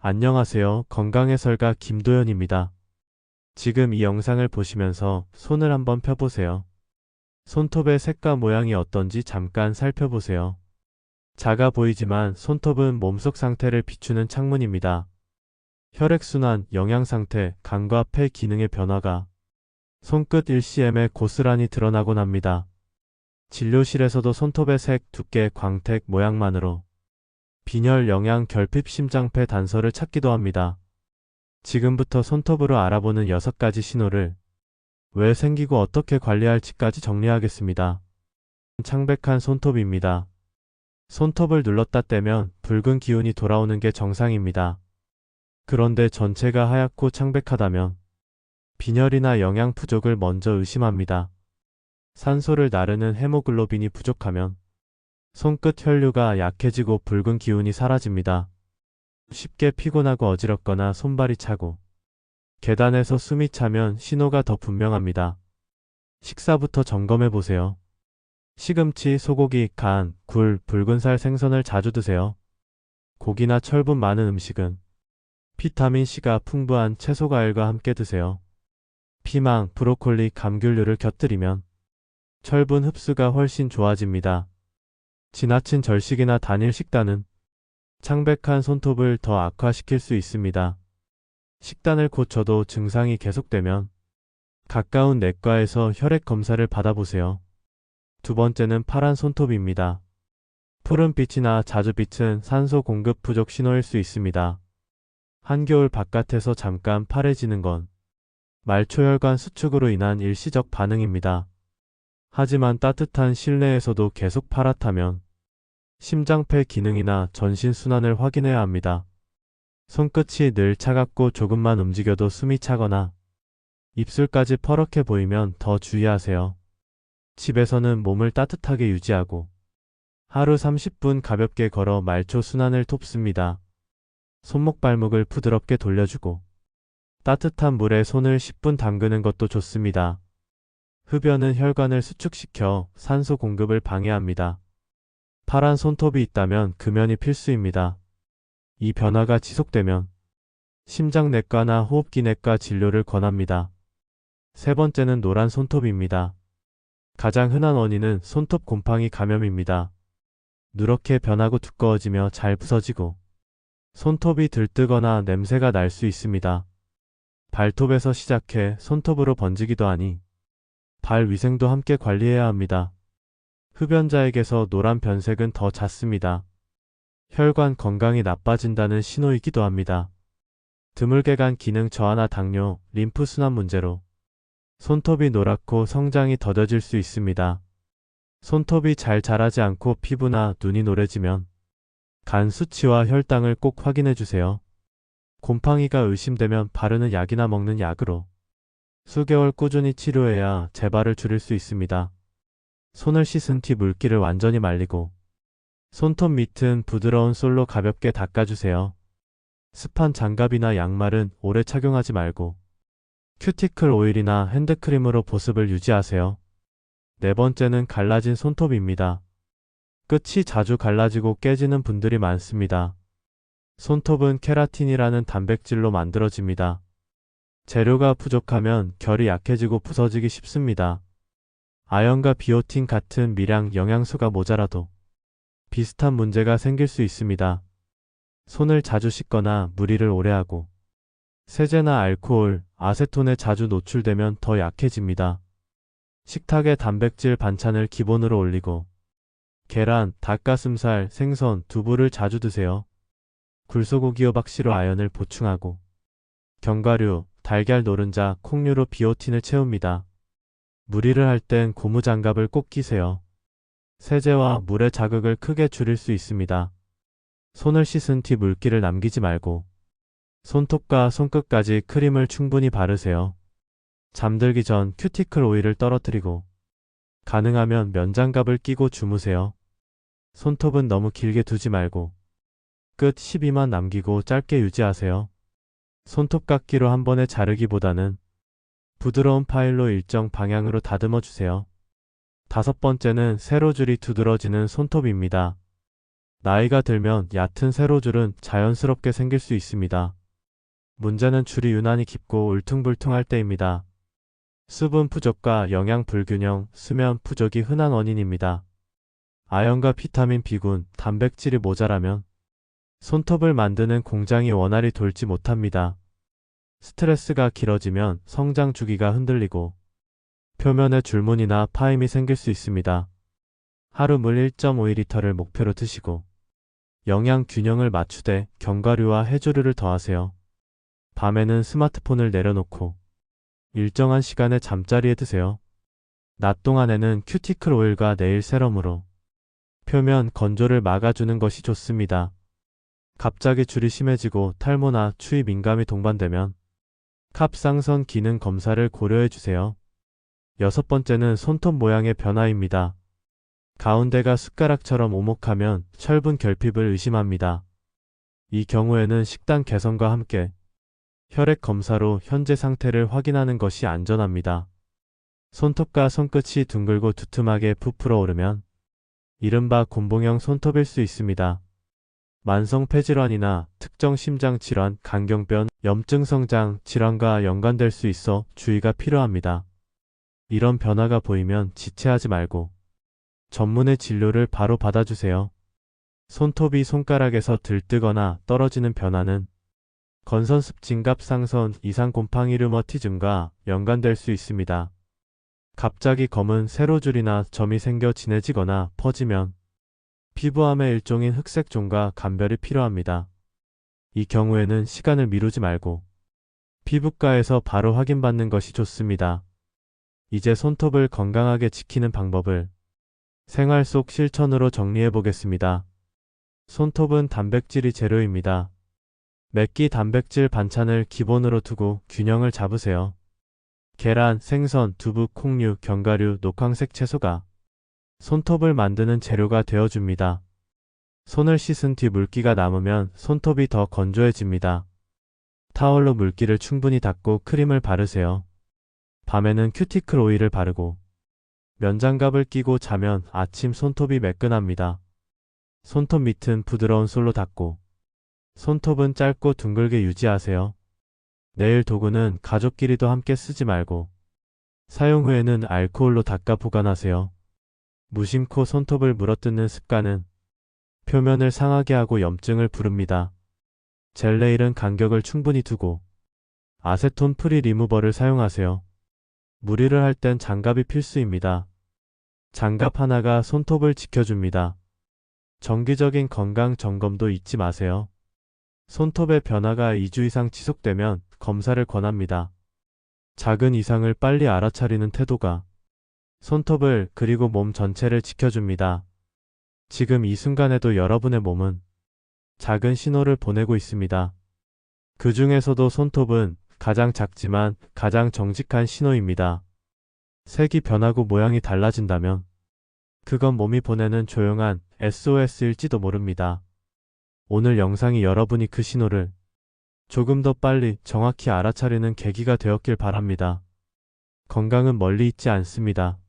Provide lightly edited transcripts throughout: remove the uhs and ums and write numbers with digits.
안녕하세요. 건강해설가 김도현입니다. 지금 이 영상을 보시면서 손을 한번 펴보세요. 손톱의 색과 모양이 어떤지 잠깐 살펴보세요. 작아 보이지만 손톱은 몸속 상태를 비추는 창문입니다. 혈액순환, 영양상태, 간과 폐 기능의 변화가 손끝 1cm에 고스란히 드러나곤 합니다. 진료실에서도 손톱의 색, 두께, 광택, 모양만으로 빈혈, 영양, 결핍, 심장폐 단서를 찾기도 합니다. 지금부터 손톱으로 알아보는 6가지 신호를 왜 생기고 어떻게 관리할지까지 정리하겠습니다. 창백한 손톱입니다. 손톱을 눌렀다 떼면 붉은 기운이 돌아오는 게 정상입니다. 그런데 전체가 하얗고 창백하다면 빈혈이나 영양 부족을 먼저 의심합니다. 산소를 나르는 헤모글로빈이 부족하면 손끝 혈류가 약해지고 붉은 기운이 사라집니다. 쉽게 피곤하고 어지럽거나 손발이 차고 계단에서 숨이 차면 신호가 더 분명합니다. 식사부터 점검해 보세요. 시금치, 소고기, 간, 굴, 붉은살, 생선을 자주 드세요. 고기나 철분 많은 음식은 비타민C가 풍부한 채소과일과 함께 드세요. 피망, 브로콜리, 감귤류를 곁들이면 철분 흡수가 훨씬 좋아집니다. 지나친 절식이나 단일 식단은 창백한 손톱을 더 악화시킬 수 있습니다. 식단을 고쳐도 증상이 계속되면 가까운 내과에서 혈액 검사를 받아보세요. 두 번째는 파란 손톱입니다. 푸른빛이나 자주빛은 산소 공급 부족 신호일 수 있습니다. 한겨울 바깥에서 잠깐 파래지는 건 말초혈관 수축으로 인한 일시적 반응입니다. 하지만 따뜻한 실내에서도 계속 파랗다면 심장폐 기능이나 전신 순환을 확인해야 합니다. 손끝이 늘 차갑고 조금만 움직여도 숨이 차거나 입술까지 퍼렇게 보이면 더 주의하세요. 집에서는 몸을 따뜻하게 유지하고 하루 30분 가볍게 걸어 말초 순환을 돕습니다. 손목 발목을 부드럽게 돌려주고 따뜻한 물에 손을 10분 담그는 것도 좋습니다. 흡연은 혈관을 수축시켜 산소 공급을 방해합니다. 파란 손톱이 있다면 금연이 필수입니다. 이 변화가 지속되면 심장내과나 호흡기내과 진료를 권합니다. 세 번째는 노란 손톱입니다. 가장 흔한 원인은 손톱 곰팡이 감염입니다. 누렇게 변하고 두꺼워지며 잘 부서지고 손톱이 들뜨거나 냄새가 날 수 있습니다. 발톱에서 시작해 손톱으로 번지기도 하니 발 위생도 함께 관리해야 합니다. 흡연자에게서 노란 변색은 더 잦습니다. 혈관 건강이 나빠진다는 신호이기도 합니다. 드물게 기능 저하나 당뇨, 림프순환 문제로 손톱이 노랗고 성장이 더뎌질 수 있습니다. 손톱이 잘 자라지 않고 피부나 눈이 노래지면 간 수치와 혈당을 꼭 확인해 주세요. 곰팡이가 의심되면 바르는 약이나 먹는 약으로 수개월 꾸준히 치료해야 재발을 줄일 수 있습니다. 손을 씻은 뒤 물기를 완전히 말리고 손톱 밑은 부드러운 솔로 가볍게 닦아주세요. 습한 장갑이나 양말은 오래 착용하지 말고 큐티클 오일이나 핸드크림으로 보습을 유지하세요. 네 번째는 갈라진 손톱입니다. 끝이 자주 갈라지고 깨지는 분들이 많습니다. 손톱은 케라틴이라는 단백질로 만들어집니다. 재료가 부족하면 결이 약해지고 부서지기 쉽습니다. 아연과 비오틴 같은 미량 영양소가 모자라도 비슷한 문제가 생길 수 있습니다. 손을 자주 씻거나 무리를 오래 하고 세제나 알코올, 아세톤에 자주 노출되면 더 약해집니다. 식탁에 단백질 반찬을 기본으로 올리고 계란, 닭가슴살, 생선, 두부를 자주 드세요. 굴소고기 호박씨로 아연을 보충하고 견과류, 달걀 노른자, 콩류로 비오틴을 채웁니다. 무리를 할 땐 고무장갑을 꼭 끼세요. 세제와 물의 자극을 크게 줄일 수 있습니다. 손을 씻은 뒤 물기를 남기지 말고 손톱과 손끝까지 크림을 충분히 바르세요. 잠들기 전 큐티클 오일을 떨어뜨리고 가능하면 면장갑을 끼고 주무세요. 손톱은 너무 길게 두지 말고 끝 12만 남기고 짧게 유지하세요. 손톱깎이로 한 번에 자르기보다는 부드러운 파일로 일정 방향으로 다듬어 주세요. 다섯 번째는 세로줄이 두드러지는 손톱입니다. 나이가 들면 얕은 세로줄은 자연스럽게 생길 수 있습니다. 문제는 줄이 유난히 깊고 울퉁불퉁할 때입니다. 수분 부족과 영양 불균형, 수면 부족이 흔한 원인입니다. 아연과 비타민 B군, 단백질이 모자라면 손톱을 만드는 공장이 원활히 돌지 못합니다. 스트레스가 길어지면 성장 주기가 흔들리고 표면에 줄무늬나 파임이 생길 수 있습니다. 하루 물 1.5리터를 목표로 드시고 영양 균형을 맞추되 견과류와 해조류를 더하세요. 밤에는 스마트폰을 내려놓고 일정한 시간에 잠자리에 드세요. 낮 동안에는 큐티클 오일과 네일 세럼으로 표면 건조를 막아주는 것이 좋습니다. 갑자기 줄이 심해지고 탈모나 추위 민감이 동반되면 갑상선 기능 검사를 고려해 주세요. 여섯 번째는 손톱 모양의 변화입니다. 가운데가 숟가락처럼 오목하면 철분 결핍을 의심합니다. 이 경우에는 식단 개선과 함께 혈액 검사로 현재 상태를 확인하는 것이 안전합니다. 손톱과 손끝이 둥글고 두툼하게 부풀어 오르면 이른바 곤봉형 손톱일 수 있습니다. 만성 폐질환이나 특정 심장 질환, 간경변, 염증 성장 질환과 연관될 수 있어 주의가 필요합니다. 이런 변화가 보이면 지체하지 말고 전문의 진료를 바로 받아주세요. 손톱이 손가락에서 들뜨거나 떨어지는 변화는 건선습 진갑상선 이상 곰팡이 류머티즘과 연관될 수 있습니다. 갑자기 검은 세로줄이나 점이 생겨 진해지거나 퍼지면 피부암의 일종인 흑색종과 감별이 필요합니다. 이 경우에는 시간을 미루지 말고 피부과에서 바로 확인받는 것이 좋습니다. 이제 손톱을 건강하게 지키는 방법을 생활 속 실천으로 정리해 보겠습니다. 손톱은 단백질이 재료입니다. 몇 끼 단백질 반찬을 기본으로 두고 균형을 잡으세요. 계란, 생선, 두부, 콩류, 견과류, 녹황색 채소가 손톱을 만드는 재료가 되어줍니다. 손을 씻은 뒤 물기가 남으면 손톱이 더 건조해집니다. 타월로 물기를 충분히 닦고 크림을 바르세요. 밤에는 큐티클 오일을 바르고 면장갑을 끼고 자면 아침 손톱이 매끈합니다. 손톱 밑은 부드러운 솔로 닦고 손톱은 짧고 둥글게 유지하세요. 네일 도구는 가족끼리도 함께 쓰지 말고 사용 후에는 알코올로 닦아 보관하세요. 무심코 손톱을 물어뜯는 습관은 표면을 상하게 하고 염증을 부릅니다. 젤 네일은 간격을 충분히 두고 아세톤 프리 리무버를 사용하세요. 무리를 할 땐 장갑이 필수입니다. 장갑 하나가 손톱을 지켜줍니다. 정기적인 건강 점검도 잊지 마세요. 손톱의 변화가 2주 이상 지속되면 검사를 권합니다. 작은 이상을 빨리 알아차리는 태도가 손톱을 그리고 몸 전체를 지켜줍니다. 지금 이 순간에도 여러분의 몸은 작은 신호를 보내고 있습니다. 그 중에서도 손톱은 가장 작지만 가장 정직한 신호입니다. 색이 변하고 모양이 달라진다면 그건 몸이 보내는 조용한 SOS일지도 모릅니다. 오늘 영상이 여러분이 그 신호를 조금 더 빨리 정확히 알아차리는 계기가 되었길 바랍니다. 건강은 멀리 있지 않습니다.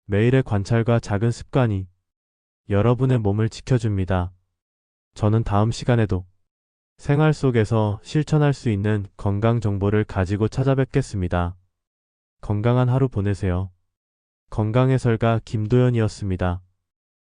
매일의 관찰과 작은 습관이 여러분의 몸을 지켜줍니다. 저는 다음 시간에도 생활 속에서 실천할 수 있는 건강 정보를 가지고 찾아뵙겠습니다. 건강한 하루 보내세요. 건강해설가 김도연이었습니다.